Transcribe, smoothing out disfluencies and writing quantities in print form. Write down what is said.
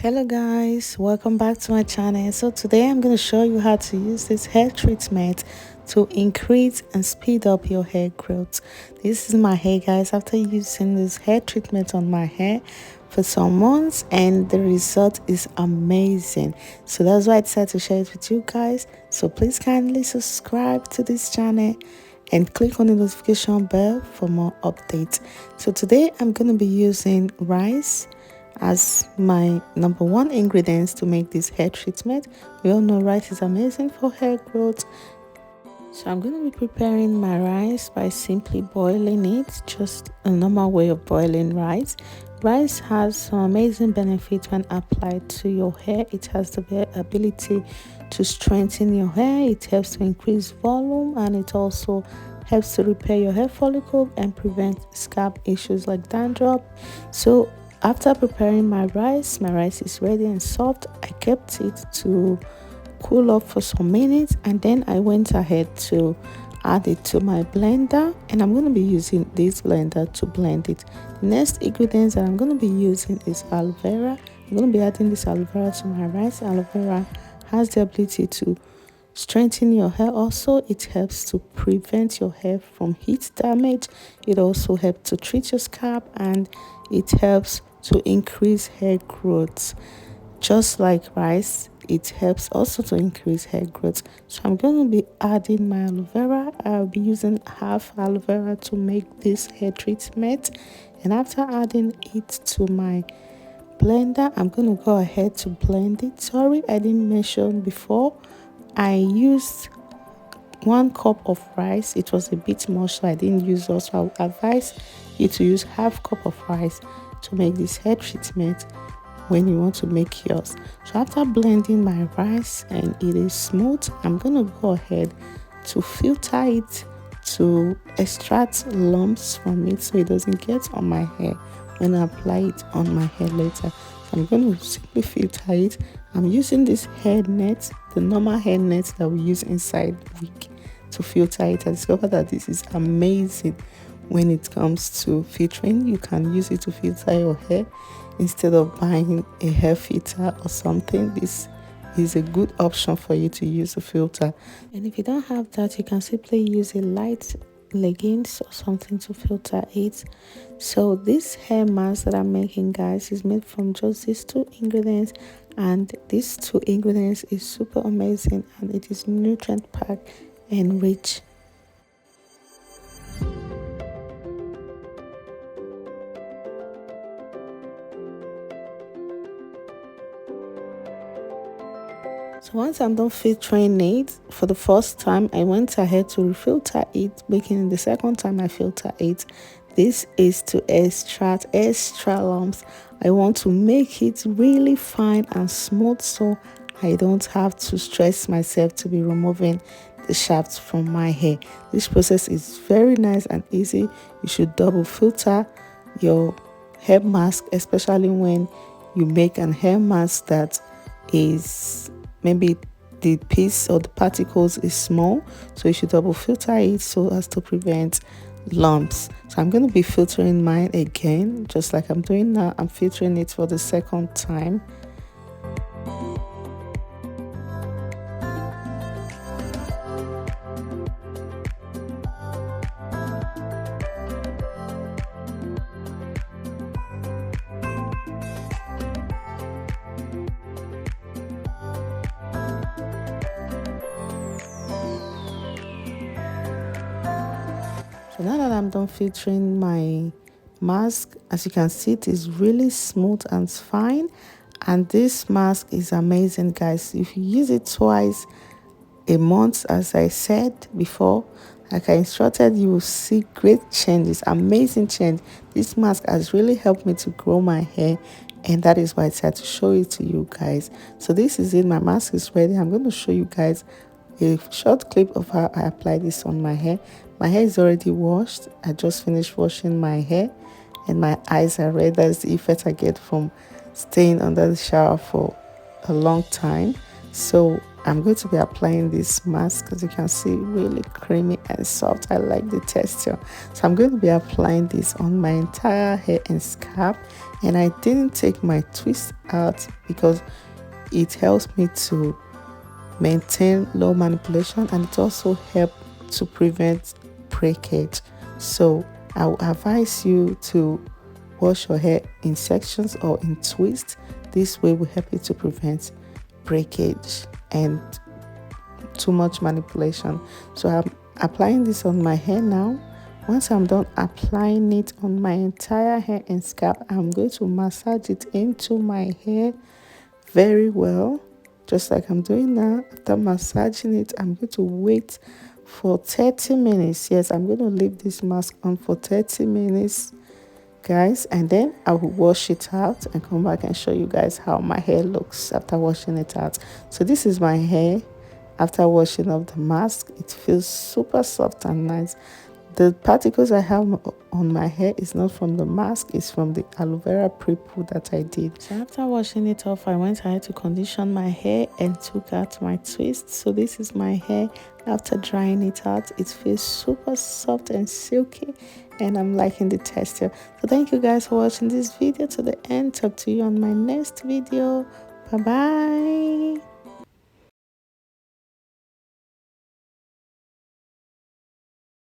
Hello guys, welcome back to my channel. So today I'm going to show you how to use this hair treatment to increase and speed up your hair growth. This is my hair guys, after using this hair treatment on my hair for some months, and the result is amazing. So that's why I decided to share it with you guys. So please kindly subscribe to this channel and click on the notification bell for more updates. So today I'm going to be using rice as my number one ingredients to make this hair treatment. We all know rice is amazing for hair growth. So I'm going to be preparing my rice by simply boiling it, just a normal way of boiling rice. Rice has some amazing benefits when applied to your hair. It has the ability to strengthen your hair, it helps to increase volume, and it also helps to repair your hair follicle and prevent scalp issues like dandruff. So after preparing my rice is ready and soft. I kept it to cool off for some minutes, and then I went ahead to add it to my blender, and I'm going to be using this blender to blend it. The next ingredients that I'm going to be using is aloe vera. I'm going to be adding this aloe vera to my rice. Aloe vera has the ability to strengthen your hair. Also, it helps to prevent your hair from heat damage. It also helps to treat your scalp, and it helps to increase hair growth. Just like rice, it helps also to increase hair growth. So I'm going to be adding my aloe vera. I'll be using half aloe vera to make this hair treatment, and after adding it to my blender, I'm going to go ahead to blend it. Sorry, I didn't mention before, I used 1 cup of rice. It was a bit much, so I didn't use also. I would advise you to use half cup of rice to make this hair treatment when you want to make yours. So after blending my rice and it is smooth, I'm going to go ahead to filter it to extract lumps from it so it doesn't get on my hair when I apply it on my hair later. So I'm going to simply filter it. I'm using this hair net, the normal hair net that we use inside wig, to filter it. I discovered that this is amazing when it comes to filtering. You can use it to filter your hair instead of buying a hair filter or something. This is a good option for you to use a filter. And if you don't have that, you can simply use a light leggings or something to filter it. So this hair mask that I'm making, guys, is made from just these 2 ingredients, and these 2 ingredients is super amazing, and it is nutrient packed and rich. So once I'm done filtering it for the first time, I went ahead to refilter it, making the second time I filter it. This is to extract extra lumps. I want to make it really fine and smooth, so I don't have to stress myself to be removing the shafts from my hair. This process is very nice and easy. You should double filter your hair mask, especially when you make an hair mask that is maybe the piece or the particles is small, so you should double filter it so as to prevent lumps. So I'm going to be filtering mine again, just like I'm doing now. I'm filtering it for the second time. So now that I'm done filtering my mask, as you can see, it is really smooth and fine, and this mask is amazing, guys. If you use it twice a month, as I said before, like I instructed, you will see great changes, amazing change. This mask has really helped me to grow my hair, and that is why I decided to show it to you guys. So this is it. My mask is ready. I'm going to show you guys a short clip of how I apply this on my hair. My hair is already washed. I just finished washing my hair, and my eyes are red. That's the effect I get from staying under the shower for a long time. So I'm going to be applying this mask. As you can see, really creamy and soft. I like the texture. So I'm going to be applying this on my entire hair and scalp, and I didn't take my twist out because it helps me to maintain low manipulation, and it also helps to prevent breakage. So I will advise you to wash your hair in sections or in twists. This way will help you to prevent breakage and too much manipulation. So I'm applying this on my hair now. Once I'm done applying it on my entire hair and scalp, I'm going to massage it into my hair very well, just like I'm doing now. After massaging it, I'm going to wait for 30 minutes. Yes, I'm going to leave this mask on for 30 minutes, guys, and then I will wash it out and come back and show you guys how my hair looks after washing it out. So this is my hair after washing off the mask. It feels super soft and nice. The particles I have on my hair is not from the mask, it's from the aloe vera pre-poo that I did. So after washing it off, I went ahead to condition my hair and took out my twist. So this is my hair after drying it out. It feels super soft and silky, and I'm liking the texture. So thank you guys for watching this video to the end. Talk to you on my next video. Bye bye.